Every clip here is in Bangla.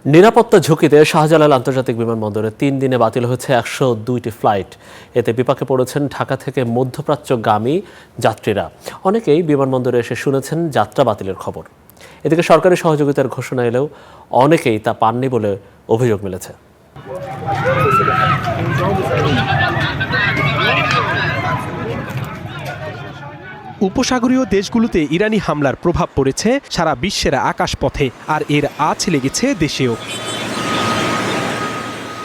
নিরাপত্তা ঝুঁকিতে শাহজালাল আন্তর্জাতিক বিমানবন্দরে 3 দিনে বাতিল হয়েছে 102টি ফ্লাইট। এতে বিপাকে পড়েছেন ঢাকা থেকে মধ্যপ্রাচ্যগামী যাত্রীরা। অনেকেই বিমানবন্দরে এসে শুনেছেন যাত্রা বাতিলের খবর। এদিকে সরকারি সহযোগিতার ঘোষণা এলেও অনেকেই তা পাননি বলে অভিযোগ মিলেছে। উপসাগরীয় দেশগুলোতে ইরানি হামলার প্রভাব পড়েছে সারা বিশ্বের আকাশপথে, আর এর আঁচ লেগেছে দেশেও।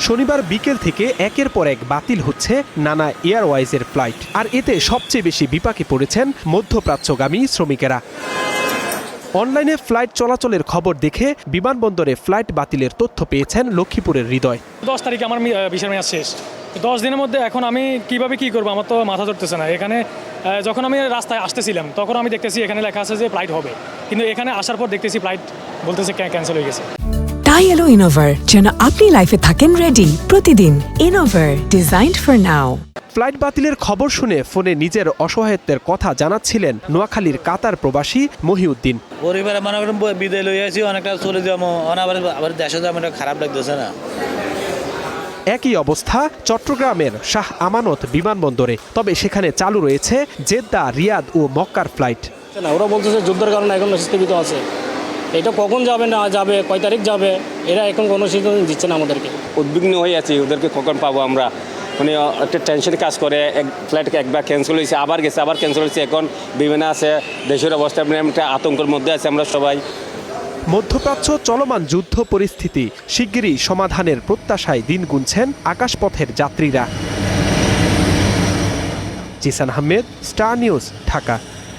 শনিবার বিকেল থেকে একের পর এক বাতিল হচ্ছে নানা এয়ারওয়েজের ফ্লাইট, আর এতে সবচেয়ে বেশি বিপাকে পড়েছেন মধ্যপ্রাচ্যগামী শ্রমিকেরা। অনলাইনে ফ্লাইট চলাচলের খবর দেখে বিমানবন্দরে ফ্লাইট বাতিলের তথ্য পেয়েছেন লক্ষ্মীপুরের হৃদয়। 10 তারিখে আমার ভিসার মেয়াদ শেষ। 10 দিনের মধ্যে এখন আমি কিভাবে কি করবো আমার তো মাথা ধরতেছে না। এখানে যখন আমি রাস্তায় আসতেছিলাম তখন আমি দেখতেছি এখানে লেখা আছে যে ফ্লাইট হবে, কিন্তু এখানে আসার পর দেখতেছি ফ্লাইট বলতেছে ক্যান্সেল হয়ে গেছে। তাই এলো ইনোভার, যেন আপনি লাইফে থাকেন রেডি প্রতিদিন। Innova, designed for now. Flight বাতিলের খবর শুনে ফোনে নিজের অসহায়ত্বের কথা জানাচ্ছিলেন নোয়াখালীর কাতার প্রবাসী মহিউদ্দিন। পরিবারে মনে করেন বিদায় লই আছি, অনেকটা চলে যাবো, আবার দেশে যাবো, খারাপ লাগতেছে না। একই অবস্থা চট্টগ্রামের শাহ আমানত বিমানবন্দরে, তবে সেখানে চালু রয়েছে জেদ্দা, রিয়াদ ও মক্কার ফ্লাইট। ওরা বলতেছে যুদ্ধের কারণে এখন স্থগিত আছে, এটা কখন যাবে না যাবে, কয় তারিখ যাবে, এরা এখন কোনো সিদ্ধান্ত দিচ্ছে না আমাদেরকে। উদ্বিগ্ন হয়ে আছি, ওদেরকে কখন পাবো আমরা, মানে একটা টেনশনে কাজ করে। ফ্লাইট একবার ক্যান্সেল হয়েছে, আবার গেছে, আবার ক্যান্সেল হয়েছে, এখন বিভিন্ন আছে দেশের অবস্থা, মানে একটা আতঙ্কের মধ্যে আছে আমরা সবাই। মধ্যপ্রাচ্য চলমান যুদ্ধ পরিস্থিতি শিগগিরই সমাধানের প্রত্যাশায় দিন গুনছেন আকাশপথের যাত্রীরা। Zisan Ahmed, Star News, Dhaka.